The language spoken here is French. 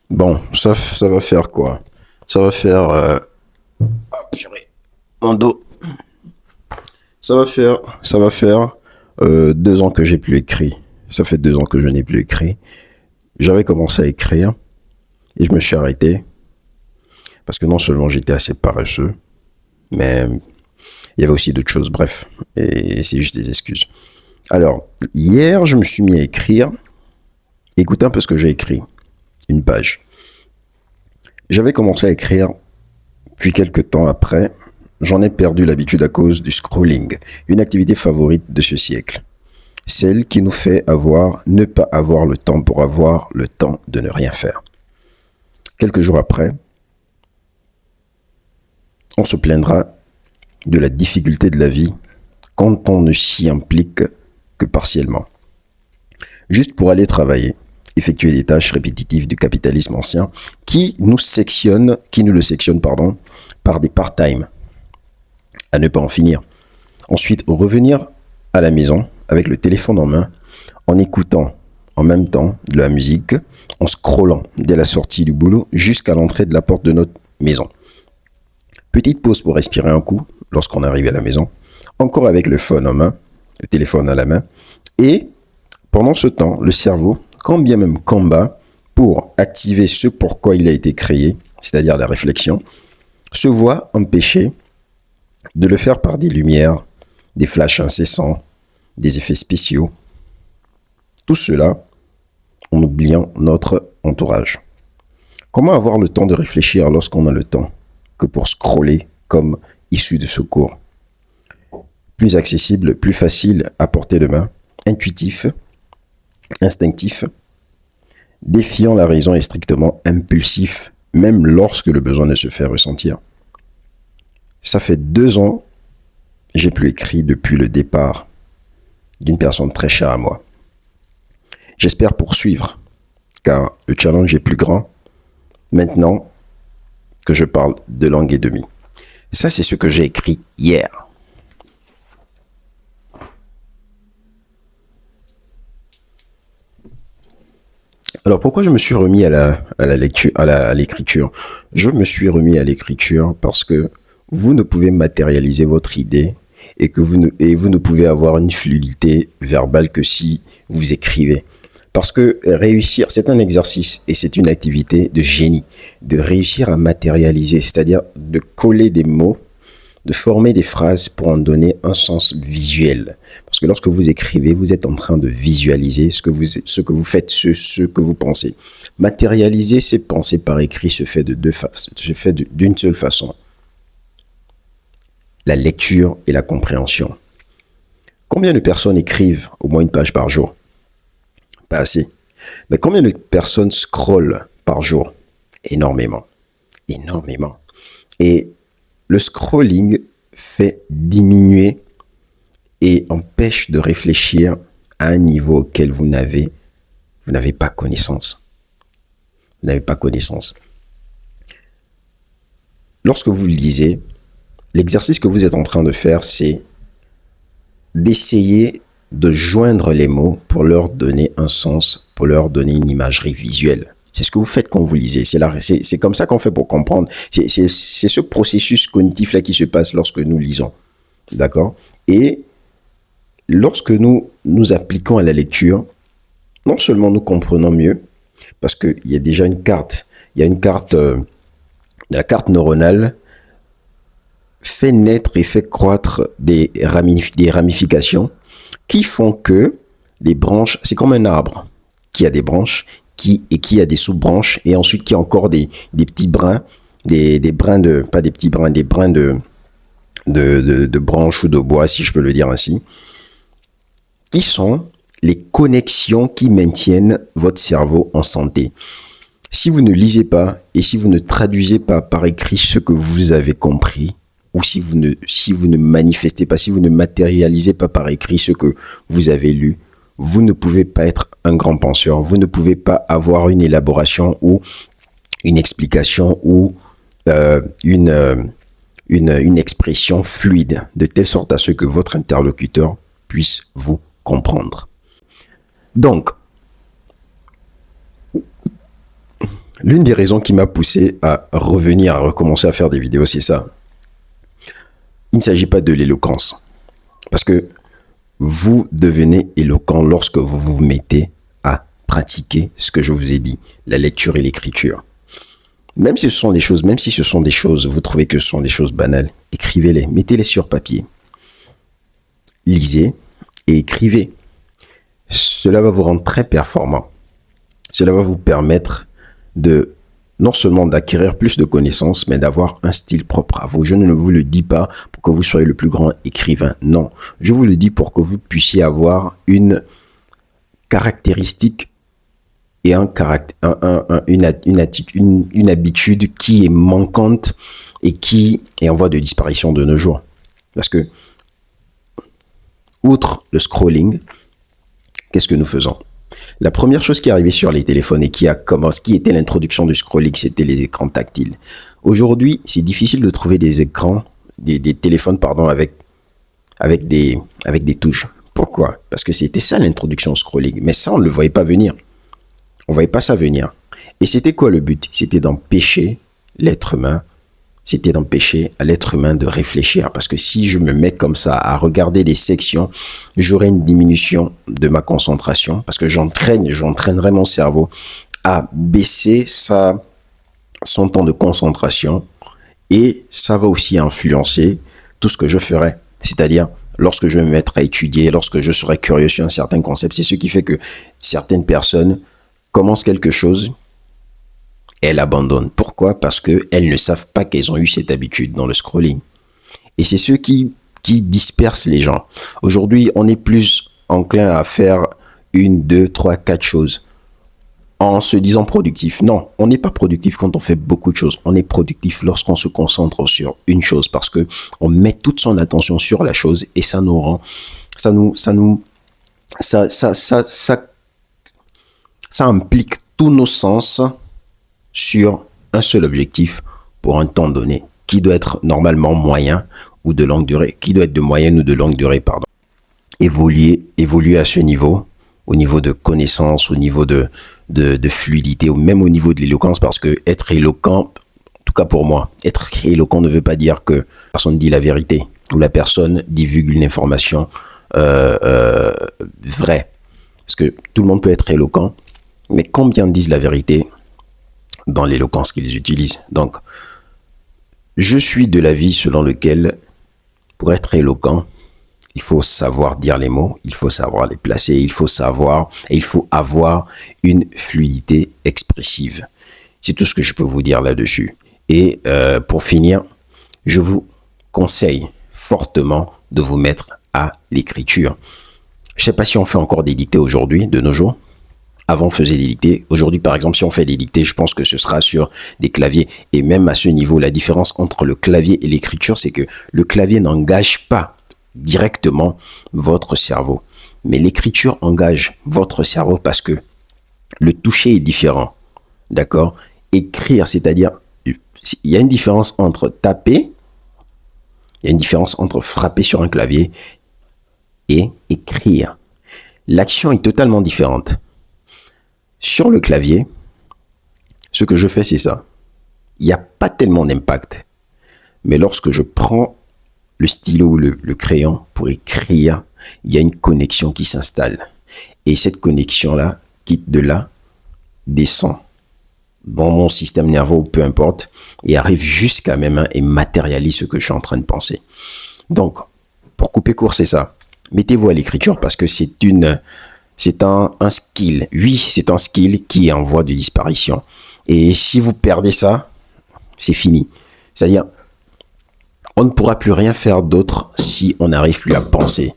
Bon, ça va faire quoi? Ça va faire... purée, mon dos. Ça va faire 2 ans que j'ai plus écrit. Ça fait 2 ans que je n'ai plus écrit. J'avais commencé à écrire et je me suis arrêté parce que non seulement j'étais assez paresseux, mais il y avait aussi d'autres choses. Bref, et c'est juste des excuses. Alors, hier, je me suis mis à écrire. Écoutez un peu ce que j'ai écrit. Une page. J'avais commencé à écrire, puis quelques temps après, j'en ai perdu l'habitude à cause du scrolling, une activité favorite de ce siècle. Celle qui nous fait ne pas avoir le temps pour avoir le temps de ne rien faire. Quelques jours après, on se plaindra de la difficulté de la vie quand on ne s'y implique que partiellement. Juste pour aller travailler, effectuer des tâches répétitives du capitalisme ancien qui nous le sectionne, par des part-time, à ne pas en finir. Ensuite, revenir à la maison avec le téléphone en main, en écoutant en même temps de la musique, en scrollant dès la sortie du boulot jusqu'à l'entrée de la porte de notre maison. Petite pause pour respirer un coup lorsqu'on arrive à la maison, encore avec le phone en main, le téléphone à la main, et pendant ce temps, le cerveau, quand bien même combat pour activer ce pourquoi il a été créé, c'est-à-dire la réflexion, se voit empêché de le faire par des lumières, des flashs incessants, des effets spéciaux. Tout cela en oubliant notre entourage. Comment avoir le temps de réfléchir lorsqu'on a le temps que pour scroller comme issue de secours? Plus accessible, plus facile à portée de main, intuitif, instinctif, défiant la raison et strictement impulsif, même lorsque le besoin ne se fait ressentir. Ça fait 2 ans, j'ai plus écrit depuis le départ d'une personne très chère à moi. J'espère poursuivre, car le challenge est plus grand maintenant que je parle de langue et demie. Ça, c'est ce que j'ai écrit hier. Alors, pourquoi je me suis remis à l'écriture? Je me suis remis à l'écriture parce que vous ne pouvez matérialiser votre idée et que vous ne pouvez avoir une fluidité verbale que si vous écrivez. Parce que réussir, c'est un exercice et c'est une activité de génie, de réussir à matérialiser, c'est-à-dire de coller des mots, de former des phrases pour en donner un sens visuel. Parce que lorsque vous écrivez, vous êtes en train de visualiser ce que vous faites, ce que vous pensez. Matérialiser ces pensées par écrit se fait d'une seule façon. La lecture et la compréhension. Combien de personnes écrivent au moins une page par jour? Pas assez. Mais combien de personnes scrollent par jour? Énormément. Énormément. Et le scrolling fait diminuer et empêche de réfléchir à un niveau auquel vous n'avez pas connaissance. Vous n'avez pas connaissance. Lorsque vous lisez, l'exercice que vous êtes en train de faire, c'est d'essayer de joindre les mots pour leur donner un sens, pour leur donner une imagerie visuelle. C'est ce que vous faites quand vous lisez. C'est comme ça qu'on fait pour comprendre. C'est ce processus cognitif-là qui se passe lorsque nous lisons. D'accord? Et lorsque nous nous appliquons à la lecture, non seulement nous comprenons mieux, parce qu'il y a déjà une carte. Il y a une carte, la carte neuronale fait naître et fait croître des ramifications qui font que les branches, c'est comme un arbre qui a des branches, qui a des sous-branches, et ensuite qui a encore des petits brins, des brins de, pas des petits brins, des brins de branches ou de bois, si je peux le dire ainsi, qui sont les connexions qui maintiennent votre cerveau en santé. Si vous ne lisez pas et si vous ne traduisez pas par écrit ce que vous avez compris, ou si vous ne manifestez pas, si vous ne matérialisez pas par écrit ce que vous avez lu, vous ne pouvez pas être un grand penseur, vous ne pouvez pas avoir une élaboration ou une explication ou une expression fluide, de telle sorte à ce que votre interlocuteur puisse vous comprendre. Donc, L'une des raisons qui m'a poussé à revenir, à recommencer à faire des vidéos, c'est ça. Il ne s'agit pas de l'éloquence. Parce que vous devenez éloquent lorsque vous vous mettez à pratiquer ce que je vous ai dit, la lecture et l'écriture. Même si ce sont des choses, vous trouvez que ce sont des choses banales, écrivez-les, mettez-les sur papier. Lisez et écrivez. Cela va vous rendre très performant. Cela va vous permettre de non seulement d'acquérir plus de connaissances, mais d'avoir un style propre à vous. Je ne vous le dis pas pour que vous soyez le plus grand écrivain. Non, je vous le dis pour que vous puissiez avoir une caractéristique et une habitude qui est manquante et qui est en voie de disparition de nos jours. Parce que, outre le scrolling, qu'est-ce que nous faisons? La première chose qui est arrivée sur les téléphones et qui était l'introduction du scrolling, c'était les écrans tactiles. Aujourd'hui, c'est difficile de trouver des écrans, des téléphones, avec des touches. Pourquoi? Parce que c'était ça l'introduction au scrolling. Mais ça, on ne le voyait pas venir. On ne voyait pas ça venir. Et c'était quoi le but? C'était d'empêcher l'être humain. C'était d'empêcher à l'être humain de réfléchir. Parce que si je me mets comme ça à regarder les sections, j'aurai une diminution de ma concentration. Parce que j'entraînerai mon cerveau à baisser son temps de concentration. Et ça va aussi influencer tout ce que je ferai. C'est-à-dire, lorsque je vais me mettre à étudier, lorsque je serai curieux sur un certain concept, c'est ce qui fait que certaines personnes commencent quelque chose, elles abandonnent. Pourquoi? Parce qu'elles ne savent pas qu'elles ont eu cette habitude dans le scrolling. Et c'est ce qui disperse les gens. Aujourd'hui, on est plus enclin à faire 1, 2, 3, 4 choses en se disant productif. Non, on n'est pas productif quand on fait beaucoup de choses. On est productif lorsqu'on se concentre sur une chose parce que on met toute son attention sur la chose et ça implique tous nos sens sur un seul objectif pour un temps donné, qui doit être normalement moyen ou de longue durée, qui doit être de moyenne ou de longue durée, pardon. Évoluer à ce niveau, au niveau de connaissance, au niveau de fluidité, ou même au niveau de l'éloquence, parce que être éloquent, en tout cas pour moi, être éloquent ne veut pas dire que la personne dit la vérité, ou la personne divulgue une information vraie. Parce que tout le monde peut être éloquent, mais combien disent la vérité dans l'éloquence qu'ils utilisent? Donc, je suis de l'avis selon lequel, pour être éloquent, il faut savoir dire les mots, il faut savoir les placer, il faut avoir une fluidité expressive. C'est tout ce que je peux vous dire là-dessus. Et pour finir, je vous conseille fortement de vous mettre à l'écriture. Je ne sais pas si on fait encore des dictées aujourd'hui, de nos jours. Avant, on faisait des dictées. Aujourd'hui, par exemple, si on fait des dictées, je pense que ce sera sur des claviers. Et même à ce niveau, la différence entre le clavier et l'écriture, c'est que le clavier n'engage pas directement votre cerveau. Mais l'écriture engage votre cerveau parce que le toucher est différent. D'accord? Écrire, c'est-à-dire, il y a une différence entre taper, il y a une différence entre frapper sur un clavier et écrire. L'action est totalement différente. Sur le clavier, ce que je fais, c'est ça. Il n'y a pas tellement d'impact. Mais lorsque je prends le stylo ou le crayon pour écrire, il y a une connexion qui s'installe. Et cette connexion-là, quitte de là, descend dans mon système nerveux, ou peu importe, et arrive jusqu'à mes mains et matérialise ce que je suis en train de penser. Donc, pour couper court, c'est ça. Mettez-vous à l'écriture parce que c'est un skill. Oui, c'est un skill qui est en voie de disparition. Et si vous perdez ça, c'est fini. C'est-à-dire, on ne pourra plus rien faire d'autre si on n'arrive plus à penser.